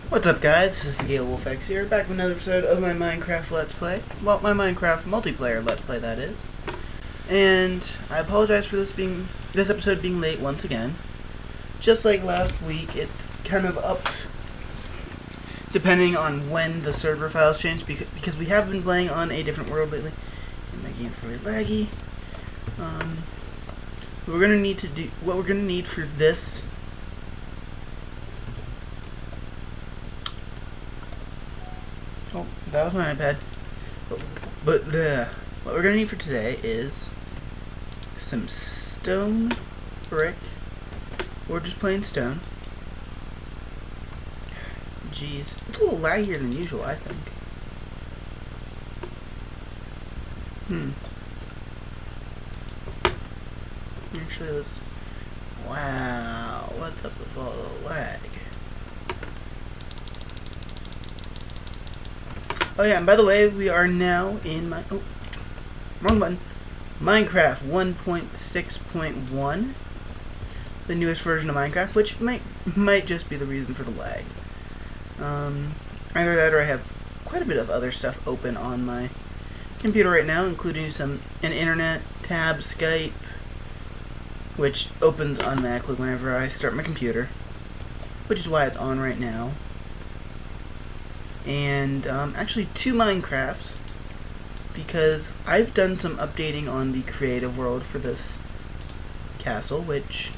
What's up, guys? This is GaleWolfX here, back with another episode of my Minecraft Let's Play. Well, my Minecraft multiplayer Let's Play, that is. And I apologize for this episode being late once again. Just like last week, it's kind of up depending on when the server files change, because we have been playing on a different world lately. And my game's very laggy. What we're gonna need for this. Oh, that was my iPad. But what we're gonna need for today is some stone, brick, or just plain stone. Jeez, it's a little laggier than usual, I think. Actually, let's. Wow, what's up with all the lag? Oh yeah, and by the way, we are now in my wrong button. Minecraft 1.6.1, the newest version of Minecraft, which might just be the reason for the lag. Either that, or I have quite a bit of other stuff open on my computer right now, including an internet tab, Skype, which opens automatically whenever I start my computer, which is why it's on right now. And actually 2 Minecrafts, because I've done some updating on the creative world for this castle, which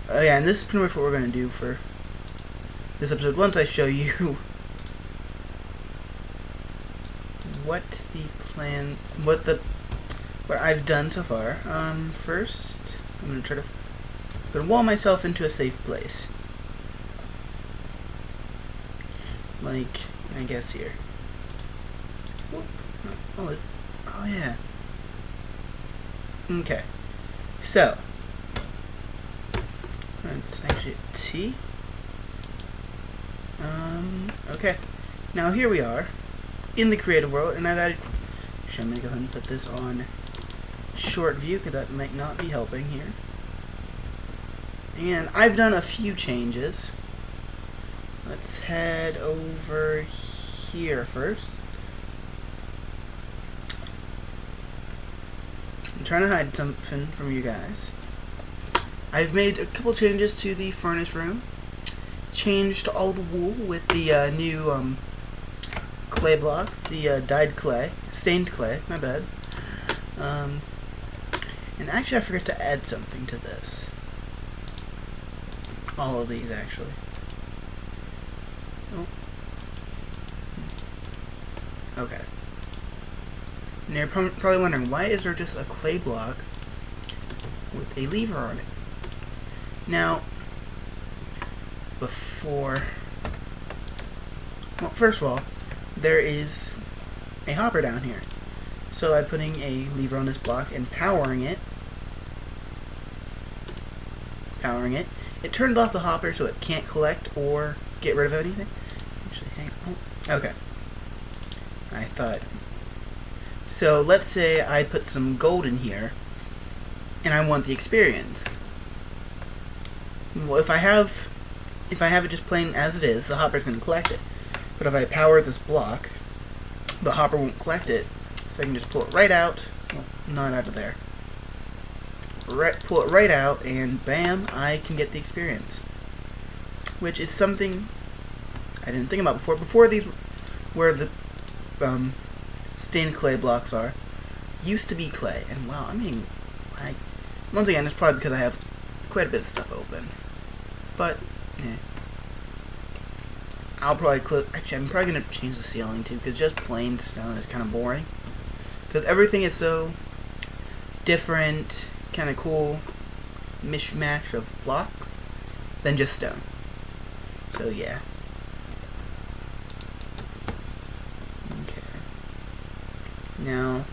oh yeah, and this is pretty much what we're going to do for this episode once I show you what I've done so far. First I'm going to wall myself into a safe place, like I guess here. Whoop. Oh yeah. Okay. So that's actually a T. Okay. Now here we are in the creative world, and I've added. Actually, I'm gonna go ahead and put this on short view because that might not be helping here. And I've done a few changes. Let's head over here first. I'm trying to hide something from you guys. I've made a couple changes to the furnace room. Changed all the wool with the new clay blocks, the stained clay, my bad. And actually I forgot to add something to this. All of these, actually. Oh. Okay. And you're probably wondering, why is there just a clay block with a lever on it? Now, first of all, there is a hopper down here. So by putting a lever on this block and powering it, it turns off the hopper so it can't collect or get rid of anything. Actually, hang on. Oh, okay. I thought. So let's say I put some gold in here, and I want the experience. Well, if I have it just plain as it is, the hopper's going to collect it. But if I power this block, the hopper won't collect it. So I can just pull it right out. Well, not out of there. Pull it right out, and bam, I can get the experience. Which is something I didn't think about before. Before, these, where the stained clay blocks are, used to be clay. And wow, I mean, like, once again, it's probably because I have quite a bit of stuff open. But, yeah. Actually, I'm probably going to change the ceiling too, because just plain stone is kind of boring. Because everything is so different, kind of cool mishmash of blocks than just stone. So yeah. Okay. Now,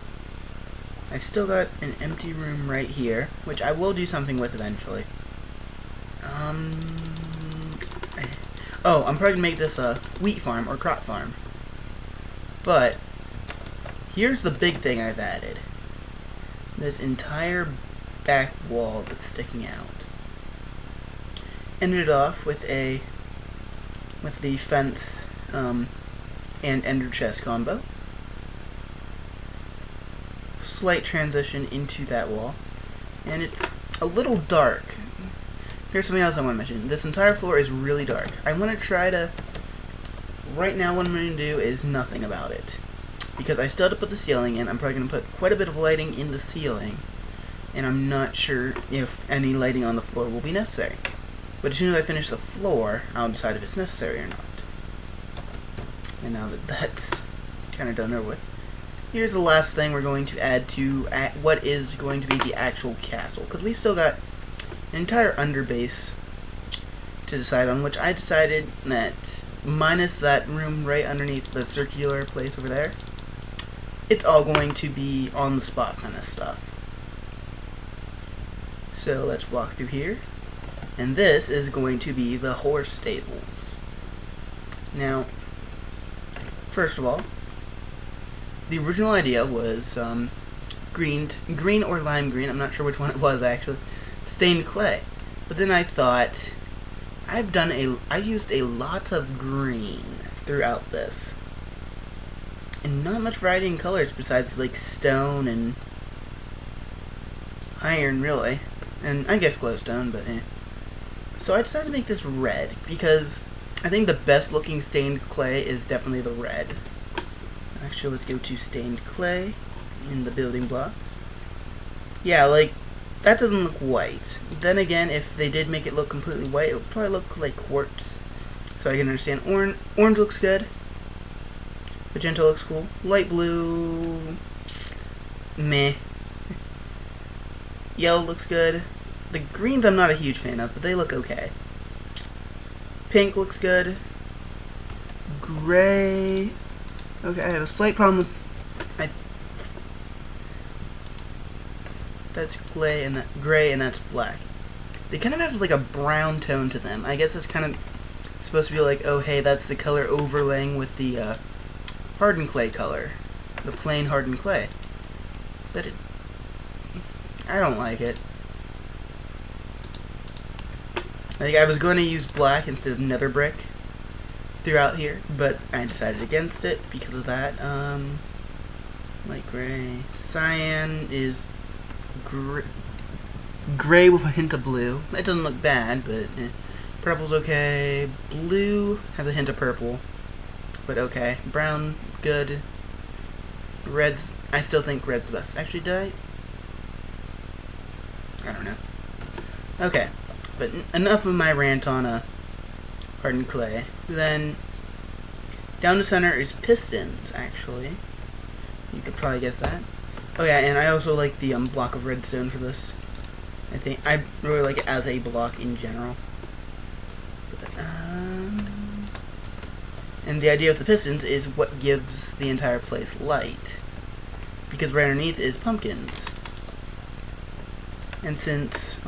I've still got an empty room right here, which I will do something with eventually. I'm probably gonna make this a wheat farm or crop farm. But here's the big thing I've added. This entire back wall that's sticking out. Ended off with a with the fence and ender chest combo. Slight transition into that wall, and it's a little dark. Here's something else I want to mention. This entire floor is really dark. I want to try to... Right now what I'm going to do is nothing about it, because I still have to put the ceiling in. I'm probably going to put quite a bit of lighting in the ceiling, and I'm not sure if any lighting on the floor will be necessary. But as soon as I finish the floor, I'll decide if it's necessary or not. And now that that's kind of done over with, here's the last thing we're going to add to what is going to be the actual castle, because we've still got an entire underbase to decide on, which I decided that minus that room right underneath the circular place over there, it's all going to be on the spot kind of stuff. So let's walk through here, and this is going to be the horse stables. Now, first of all, the original idea was green or lime green, I'm not sure which one it was actually, stained clay. But then I thought, I used a lot of green throughout this, and not much variety in colors besides like stone and iron really, and I guess glowstone, but eh. So I decided to make this red because I think the best looking stained clay is definitely the red. Actually, let's go to stained clay in the building blocks. Yeah, like, that doesn't look white. Then again, if they did make it look completely white, it would probably look like quartz. So I can understand. Orange looks good. Magenta looks cool. Light blue, meh. Yellow looks good. The greens I'm not a huge fan of, but they look okay. Pink looks good. Gray. Okay, I have a slight problem with... That's gray and that's black. They kind of have like a brown tone to them. I guess it's kind of supposed to be like, oh hey, that's the color overlaying with the hardened clay color. The plain hardened clay. But I don't like it. Like, I was going to use black instead of nether brick throughout here, but I decided against it because of that. Light gray. Cyan is gray with a hint of blue. It doesn't look bad, but eh. Purple's okay. Blue has a hint of purple, but okay. Brown, good. Red's, I still think red's the best. Actually, did I don't know. Okay, but enough of my rant on hardened clay. Then down the center is pistons, actually. You could probably guess that. Oh yeah, and I also like the block of redstone for this. I think I really like it as a block in general. But, and the idea of the pistons is what gives the entire place light, because right underneath is pumpkins. And since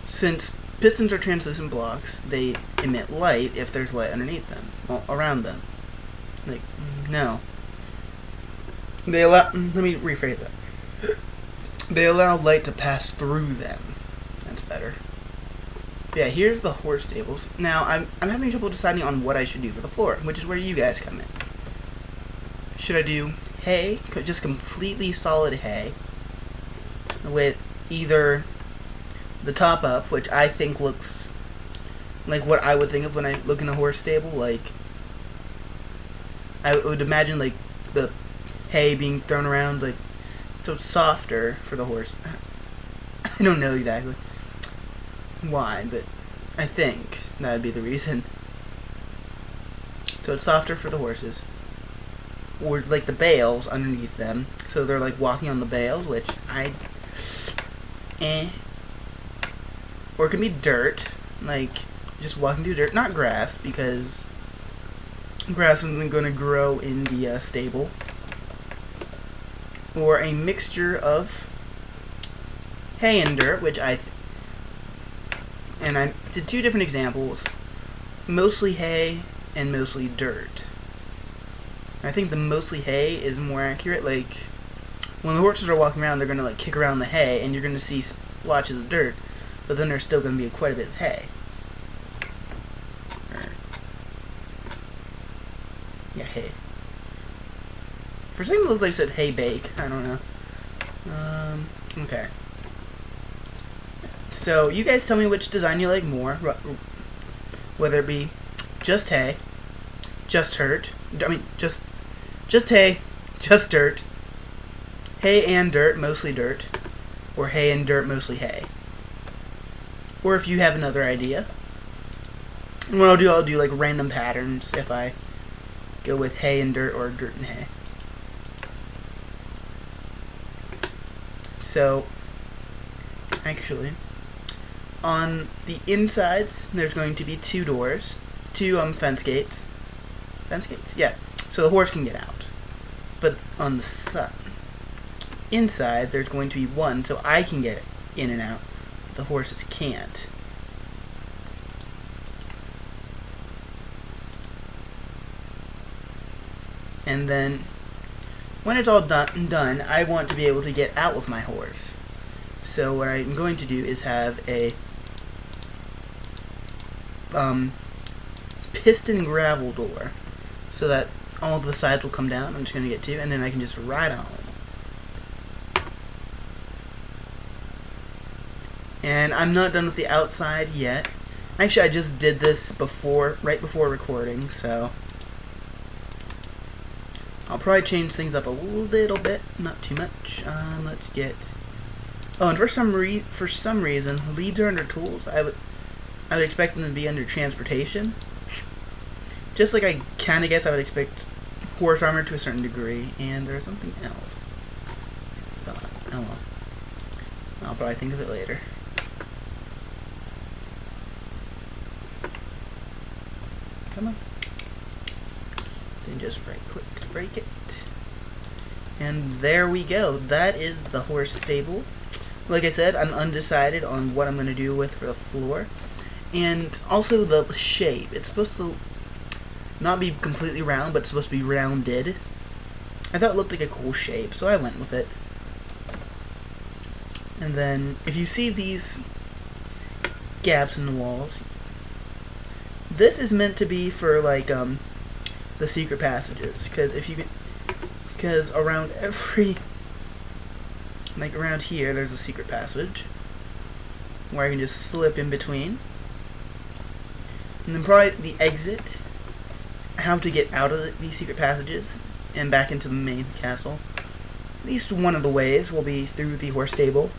since pistons are translucent blocks, they emit light if there's light underneath them, well, around them. Like, no. They allow, let me rephrase that. They allow light to pass through them. That's better. Yeah, here's the horse stables. Now, I'm having trouble deciding on what I should do for the floor, which is where you guys come in. Should I do hay, just completely solid hay, with either the top up, which I think looks like what I would think of when I look in a horse stable, like, I would imagine, like, the hay being thrown around, like, so it's softer for the horse. I don't know exactly why, but I think that would be the reason. So it's softer for the horses. Or, like, the bales underneath them, so they're, like, walking on the bales, which Or it can be dirt, like, just walking through dirt, not grass, because grass isn't going to grow in the stable. Or a mixture of hay and dirt, which I did two different examples, mostly hay and mostly dirt. I think the mostly hay is more accurate. Like, when the horses are walking around, they're going to like kick around the hay, and you're going to see splotches of dirt, but then there's still going to be quite a bit of hay. Yeah, hay. For a second, it looks like it said hay bake. I don't know. Okay. So, you guys tell me which design you like more. Whether it be just hay, just dirt. I mean, just hay, just dirt. Hay and dirt, mostly dirt. Or hay and dirt, mostly hay. Or if you have another idea. And what I'll do like random patterns if I go with hay and dirt or dirt and hay. So, actually, on the insides, there's going to be 2 doors, 2 fence gates. Fence gates? Yeah. So the horse can get out. But on the inside, there's going to be 1, so I can get in and out. The horses can't. And then, when it's all done, I want to be able to get out with my horse. So what I'm going to do is have a piston gravel door, so that all the sides will come down. I'm just going to get 2, and then I can just ride on them. And I'm not done with the outside yet. Actually, I just did this right before recording, so I'll probably change things up a little bit, not too much. Let's get. Oh, and for some reason, leads are under tools. I would expect them to be under transportation. Just like I kind of guess I would expect horse armor to a certain degree. And there's something else. I thought. Oh well. I'll probably think of it later. Come on. Then just right click to break it. And there we go. That is the horse stable. Like I said, I'm undecided on what I'm going to do with for the floor. And also the shape. It's supposed to not be completely round, but it's supposed to be rounded. I thought it looked like a cool shape, so I went with it. And then, if you see these gaps in the walls, this is meant to be for like the secret passages, because around around here there's a secret passage where I can just slip in between, and then probably the exit, how to get out of these secret passages and back into the main castle. At least one of the ways will be through the horse stable.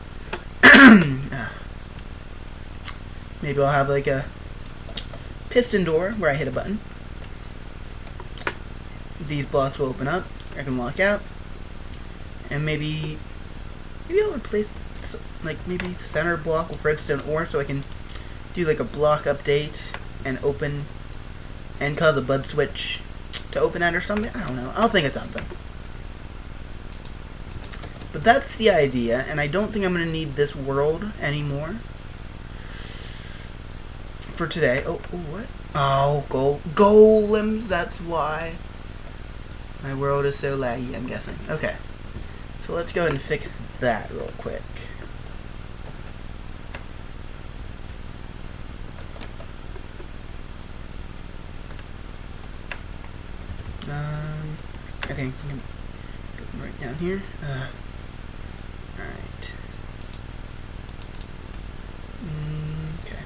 Maybe I'll have like a piston door where I hit a button. These blocks will open up. I can walk out, and maybe I'll replace like maybe the center block with redstone ore, so I can do like a block update and open and cause a bud switch to open it or something. I don't know. I'll think of something. But that's the idea, and I don't think I'm going to need this world anymore for today. Oh, what? Oh, golems, that's why. My world is so laggy, I'm guessing. Okay. So let's go ahead and fix that real quick. I think I can put them right down here. Alright. Okay.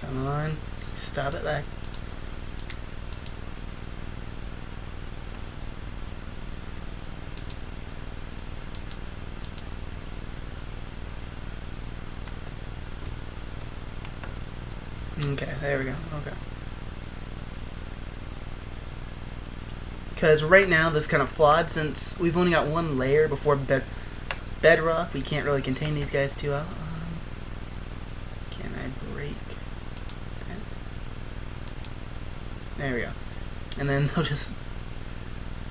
Come on. Stop it, lag. Okay, there we go. Okay. Because right now this is kind of flawed, since we've only got one layer before bedrock. We can't really contain these guys too well. Can I break that? There we go. And then they'll just...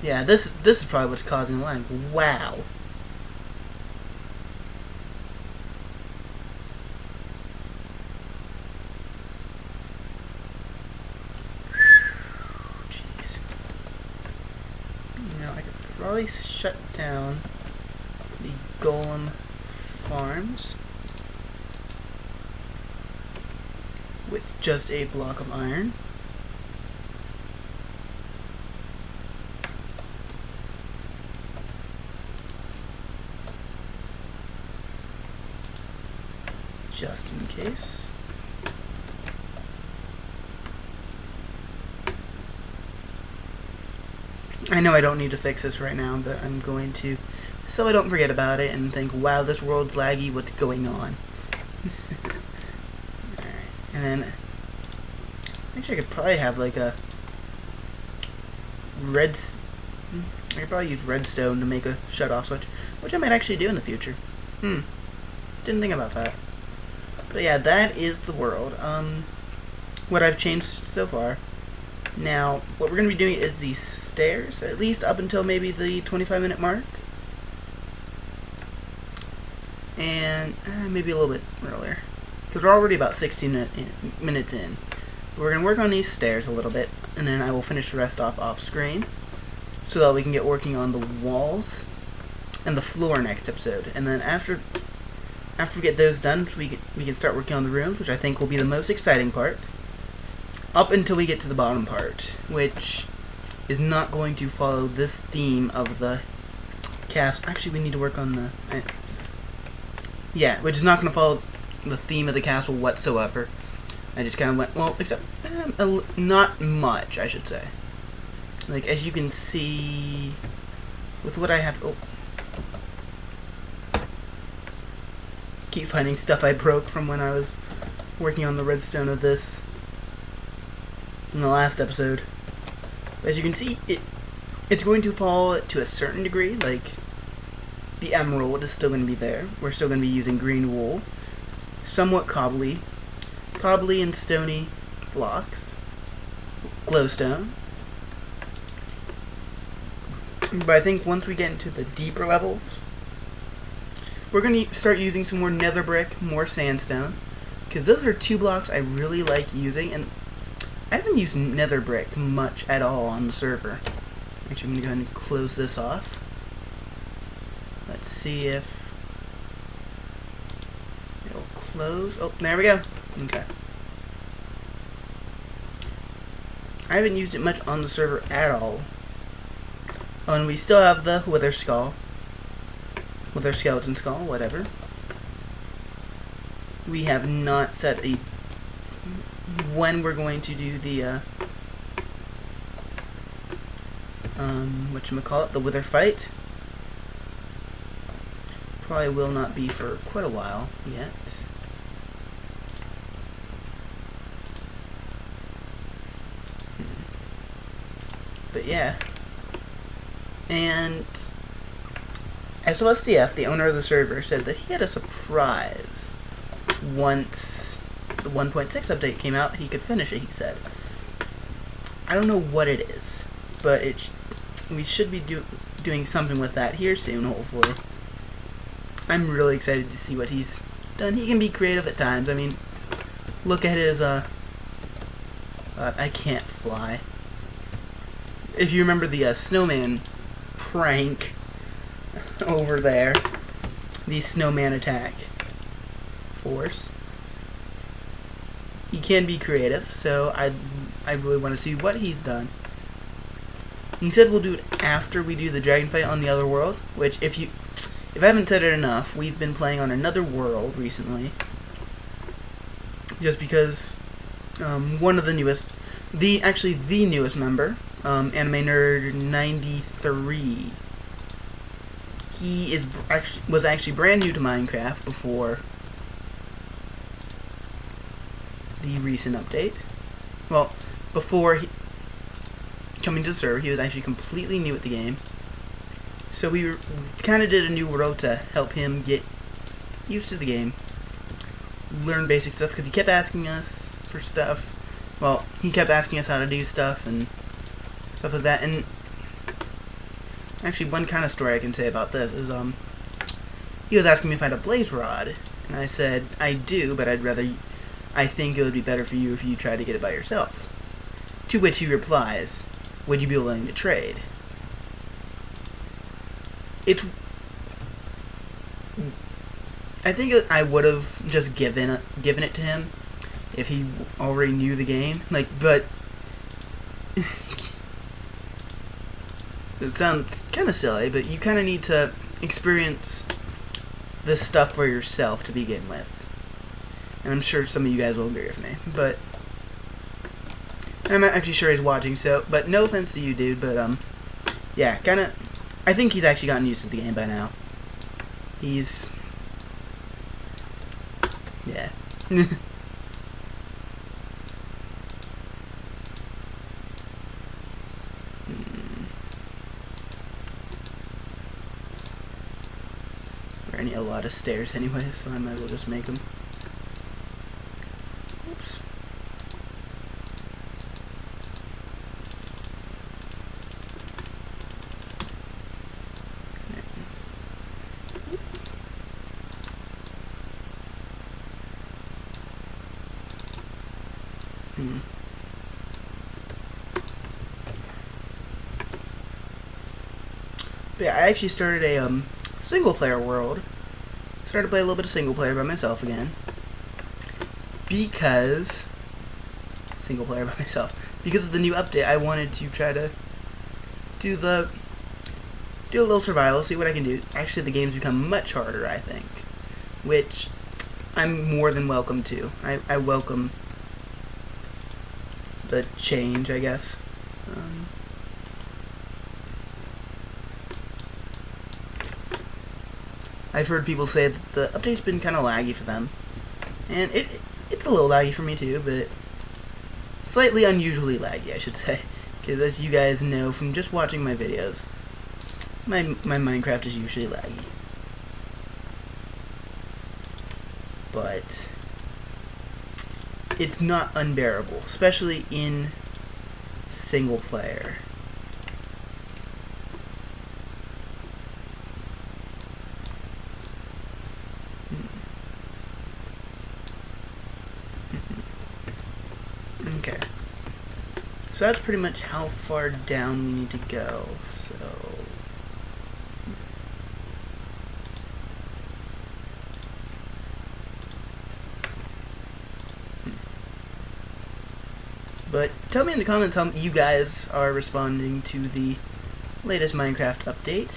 Yeah, this is probably what's causing the lag. Wow. probably shut down the golem farms with just a block of iron. Just in case. I know I don't need to fix this right now, but I'm going to, so I don't forget about it and think, wow, this world's laggy, what's going on? Alright, and then, actually I could probably have like a I could probably use redstone to make a shut-off switch, which I might actually do in the future. Didn't think about that. But yeah, that is the world. What I've changed so far. Now, what we're going to be doing is these stairs, at least up until maybe the 25-minute mark. And maybe a little bit earlier. Because we're already about 16 minutes in. But we're going to work on these stairs a little bit, and then I will finish the rest off screen, so that we can get working on the walls and the floor next episode. And then after we get those done, we can start working on the rooms, which I think will be the most exciting part. Up until we get to the bottom part, which is not going to follow this theme of the castle. Actually, we need to work on the... yeah, which is not going to follow the theme of the castle whatsoever. I just kind of went, well, except not much, I should say. Like, as you can see, with what I have... oh. Keep finding stuff I broke from when I was working on the redstone of this in the last episode. As you can see, it's going to fall to a certain degree. Like, the emerald is still going to be there. We're still going to be using green wool, somewhat cobbly and stony blocks, glowstone. But I think once we get into the deeper levels, we're going to start using some more nether brick, more sandstone, because those are two blocks I really like using, and I haven't used nether brick much at all on the server. Actually, I'm going to go ahead and close this off. Let's see if it'll close. Oh, there we go. Okay. I haven't used it much on the server at all. Oh, and we still have the wither skeleton skull, whatever. We have not set a when we're going to do the whatchamacallit, the wither fight. Probably will not be for quite a while yet. But yeah. And SOSDF, the owner of the server, said that he had a surprise once the 1.6 update came out. He could finish it, he said. I don't know what it is, but we should be doing something with that here soon, hopefully. I'm really excited to see what he's done. He can be creative at times. I mean, look at his, I can't fly. If you remember the snowman prank over there, the snowman attack force, he can be creative, so I really want to see what he's done. He said we'll do it after we do the dragon fight on the other world, which if I haven't said it enough, we've been playing on another world recently, just because one of the newest, actually the newest member, Anime Nerd 93, he was actually brand new to Minecraft before the recent update. Well, before coming to the server, he was actually completely new at the game. So we kind of did a new world to help him get used to the game, learn basic stuff, because he kept asking us for stuff. Well, he kept asking us how to do stuff and stuff like that. And actually, one kind of story I can say about this is, he was asking me if I had a blaze rod, and I said I do, but I think it would be better for you if you tried to get it by yourself. To which he replies, would you be willing to trade? it's. I think I would have just given it to him if he already knew the game. Like, but it sounds kind of silly, but you kind of need to experience this stuff for yourself to begin with. And I'm sure some of you guys will agree with me, but I'm not actually sure he's watching, so, but no offense to you, dude, but, yeah, kinda, I think he's actually gotten used to the game by now. He's, yeah. We're gonna need a lot of stairs anyway, so I might as well just make them. Oops. But yeah, I actually started a single player world. Started to play a little bit of single player by myself again. Because single player by myself. Because of the new update, I wanted to try to do a little survival, see what I can do. Actually, the game's become much harder, I think, which I'm more than welcome to. I welcome the change, I guess. I've heard people say that the update's been kind of laggy for them, and it's a little laggy for me too, but slightly unusually laggy, I should say, because as you guys know from just watching my videos, my Minecraft is usually laggy. But it's not unbearable, especially in single player. Okay. So that's pretty much how far down we need to go, so... But tell me in the comments how you guys are responding to the latest Minecraft update.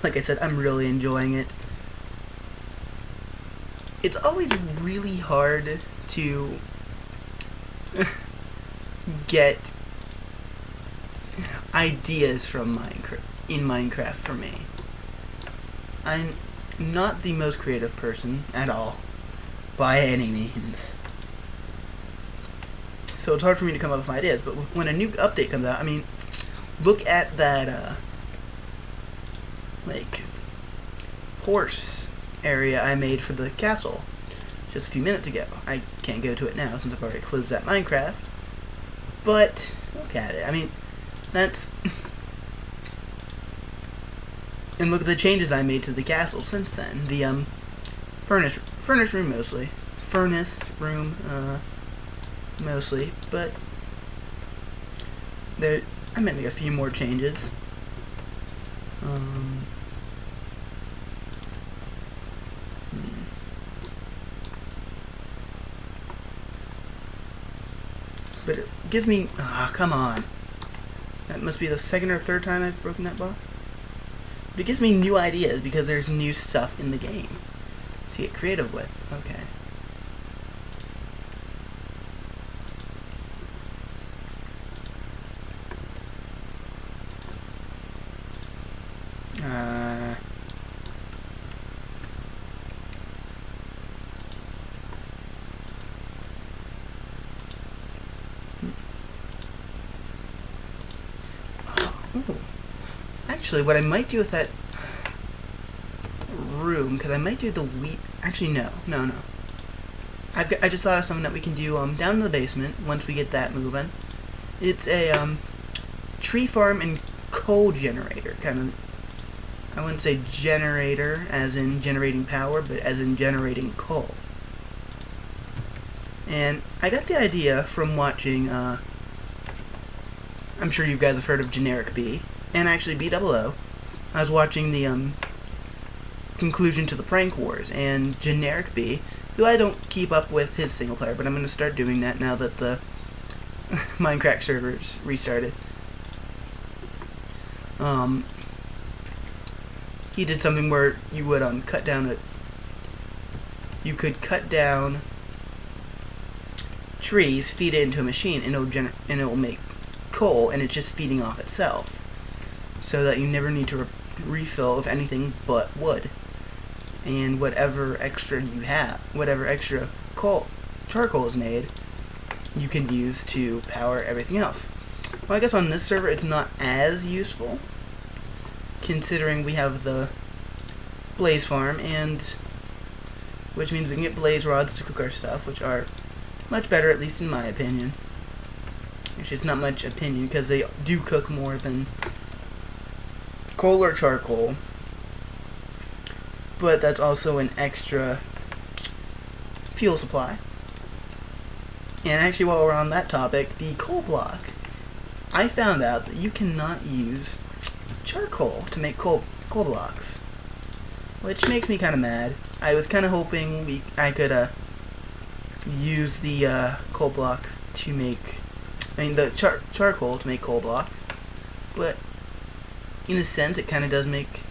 Like I said, I'm really enjoying it. It's always really hard to get ideas from Minecraft for me. I'm not the most creative person at all, by any means. So it's hard for me to come up with ideas, but when a new update comes out, I mean, look at that, like, horse area I made for the castle just a few minutes ago. I can't go to it now since I've already closed that Minecraft, but look at it. I mean, that's... and look at the changes I made to the castle since then. The, furnace room mostly. Furnace room, mostly, but there, I might make a few more changes. But it gives me, come on. That must be the second or third time I've broken that block. But it gives me new ideas because there's new stuff in the game to get creative with. Okay. Ooh. Actually, what I might do with that room, because I might do the wheat... Actually, no. I just thought of something that we can do down in the basement once we get that moving. It's a tree farm and coal generator, kind of. I wouldn't say generator as in generating power, but as in generating coal. And I got the idea from watching, I'm sure you guys have heard of Generic B, and actually B00. I was watching the conclusion to the Prank Wars, and Generic B, who I don't keep up with his single player, but I'm going to start doing that now that the Minecraft servers restarted. He did something where you would cut down you could cut down trees, feed it into a machine, and it'll make coal, and it's just feeding off itself, so that you never need to refill with anything but wood. And whatever extra you have, whatever extra charcoal is made, you can use to power everything else. Well, I guess on this server it's not as useful, considering we have the blaze farm, and which means we can get blaze rods to cook our stuff, which are much better, at least in my opinion. Actually, it's not much opinion, because they do cook more than coal or charcoal, but that's also an extra fuel supply. And actually, while we're on that topic, the coal block, I found out that you cannot use charcoal to make coal blocks, which makes me kind of mad. I was kind of hoping I could use the coal blocks to make, the charcoal to make coal blocks, but in a sense it kind of does make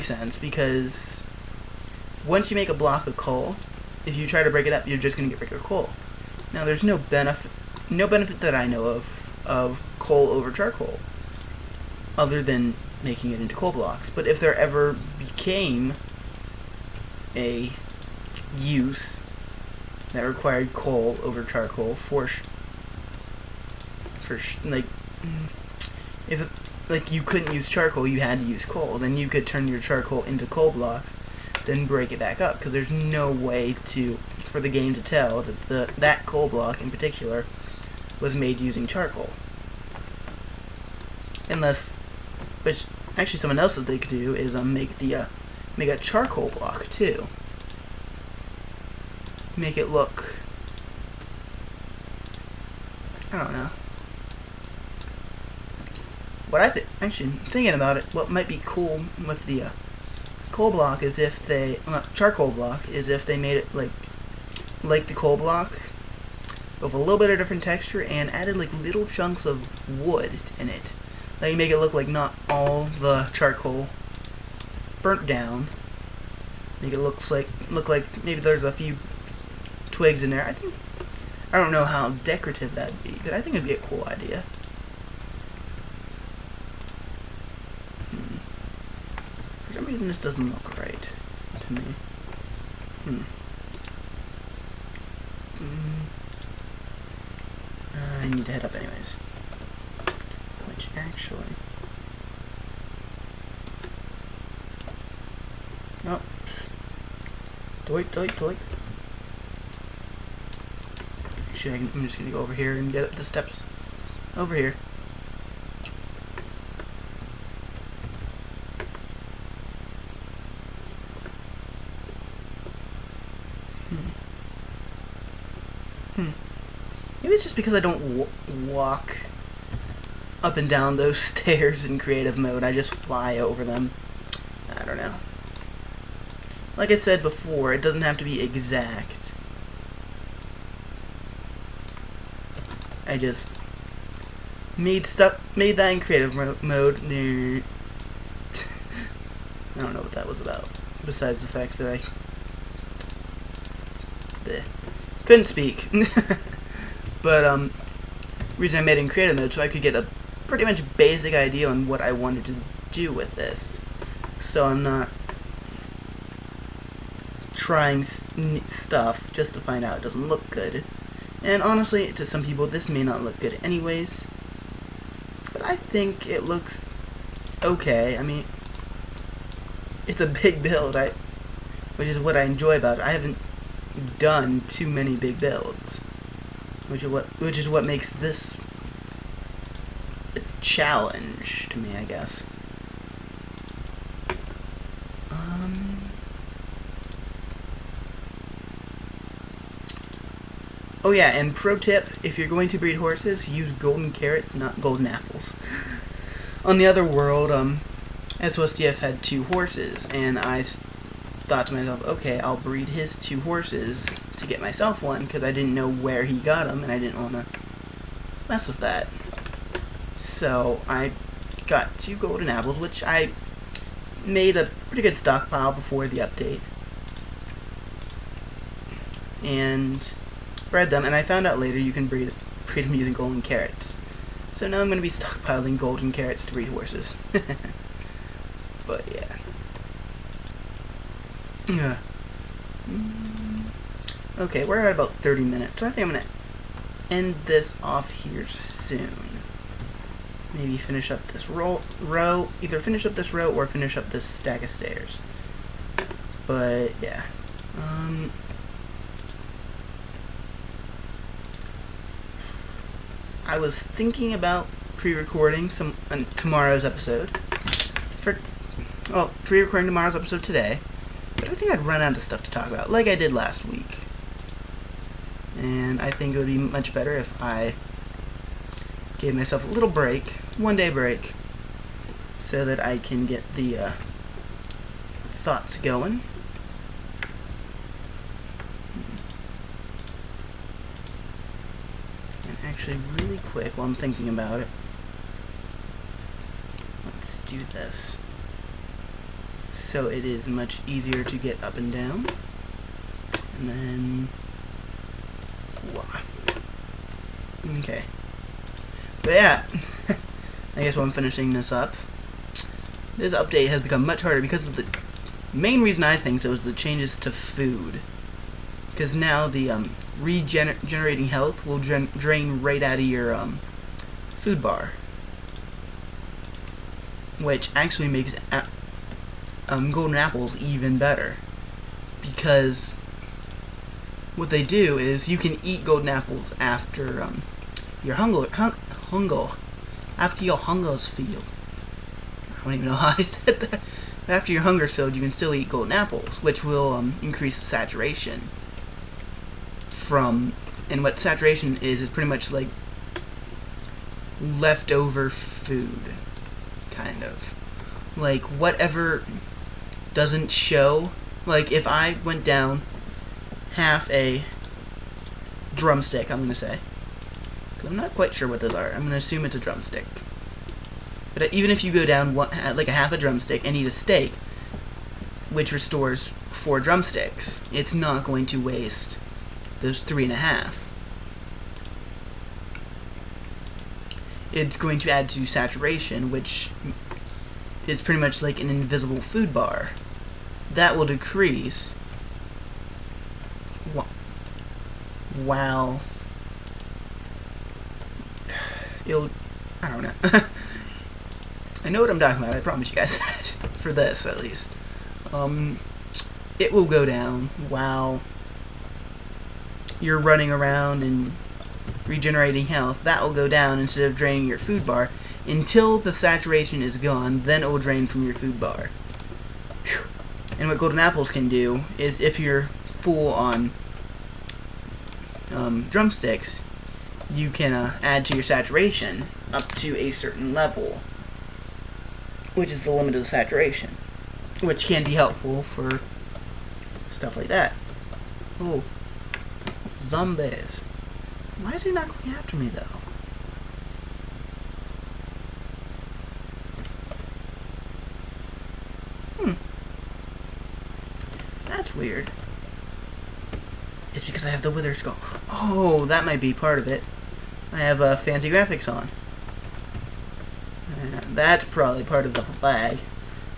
sense, because once you make a block of coal, if you try to break it up, you're just going to get regular coal. Now, there's no benefit that I know of coal over charcoal, other than making it into coal blocks. But if there ever became a use that required coal over charcoal if you couldn't use charcoal, you had to use coal, then you could turn your charcoal into coal blocks, then break it back up, because there's no way for the game to tell that that coal block in particular was made using charcoal. Unless, which actually someone else that they could do is make a charcoal block too. Make it look, I don't know. What actually thinking about it, what might be cool with the coal block is if they charcoal block is if they made it like the coal block with a little bit of different texture, and added like little chunks of wood in it. Like, you make it look like not all the charcoal burnt down. Make it look like maybe there's a few twigs in there. I don't know how decorative that'd be, but I think it'd be a cool idea. For some reason this doesn't look right to me. I need to head up anyways. Which actually... Oh. Doink, doink, doink. Actually, I'm just gonna go over here and get up the steps over here. Maybe it's just because I don't walk up and down those stairs in creative mode. I just fly over them. I don't know. Like I said before, it doesn't have to be exact. I just made that in creative mode. I don't know what that was about. Besides the fact that I couldn't speak. But reason I made it in creative mode, so I could get a pretty much basic idea on what I wanted to do with this. So I'm not trying stuff just to find out it doesn't look good. And honestly, to some people this may not look good anyways, but I think it looks okay. I mean, it's a big build, which is what I enjoy about it. I haven't done too many big builds, which is what makes this a challenge to me, I guess. Oh yeah, and pro tip, if you're going to breed horses, use golden carrots, not golden apples. On the other world, SOSTF had 2 horses, and I thought to myself, okay, I'll breed his 2 horses to get myself one, because I didn't know where he got them, and I didn't want to mess with that. So I got 2 golden apples, which I made a pretty good stockpile before the update, and bred them, and I found out later you can breed them using golden carrots. So now I'm going to be stockpiling golden carrots to breed horses. But yeah. Okay, we're at about 30 minutes, so I think I'm going to end this off here soon. Maybe finish up this row, either finish up this row or finish up this stack of stairs. But yeah. I was thinking about pre-recording tomorrow's episode. Pre-recording tomorrow's episode today, but I think I'd run out of stuff to talk about, like I did last week. And I think it would be much better if I gave myself a little break, 1-day break, so that I can get the thoughts going. And actually, really quick, while I'm thinking about it, let's do this. So it is much easier to get up and down. And then... Okay. But yeah, I guess while I'm finishing this up, this update has become much harder because of the main reason I think so is the changes to food. Because now the regenerating health will drain right out of your food bar, which actually makes golden apples even better, because what they do is you can eat golden apples after your after your hunger's filled. I don't even know how I said that. But after your hunger's filled, you can still eat golden apples, which will increase the saturation. And what saturation is pretty much like leftover food, kind of. Like whatever doesn't show. Like if I went down half a drumstick, I'm gonna say. I'm not quite sure what those are. I'm gonna assume it's a drumstick. But even if you go down like a half a drumstick and eat a steak, which restores 4 drumsticks, it's not going to waste those 3.5. It's going to add to saturation, which is pretty much like an invisible food bar. That will decrease while I don't know. I know what I'm talking about, I promise you guys that. For this, at least. It will go down while you're running around and regenerating health. That will go down instead of draining your food bar until the saturation is gone, then it will drain from your food bar. Whew. And what golden apples can do is, if you're full on drumsticks, you can add to your saturation up to a certain level, which is the limit of the saturation, which can be helpful for stuff like that. Oh, zombies. Why is he not going after me, though? That's weird. It's because I have the Wither Skull. Oh, that might be part of it. I have fancy graphics on. That's probably part of the flag.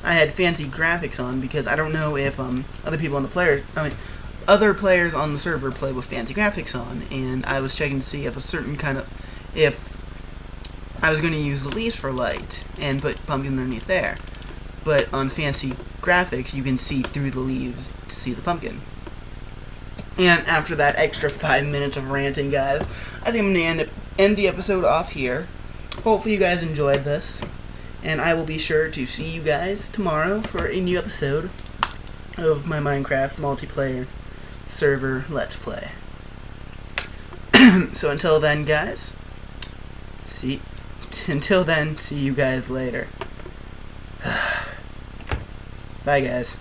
I had fancy graphics on because I don't know if other people on the other players on the server play with fancy graphics on, and I was checking to see if if I was going to use the leaves for light and put pumpkin underneath there. But on fancy graphics, you can see through the leaves to see the pumpkin. And after that extra 5 minutes of ranting, guys, I think I'm going to end the episode off here. Hopefully you guys enjoyed this, and I will be sure to see you guys tomorrow for a new episode of my Minecraft multiplayer server Let's Play. So until then, guys, see you guys later. Bye, guys.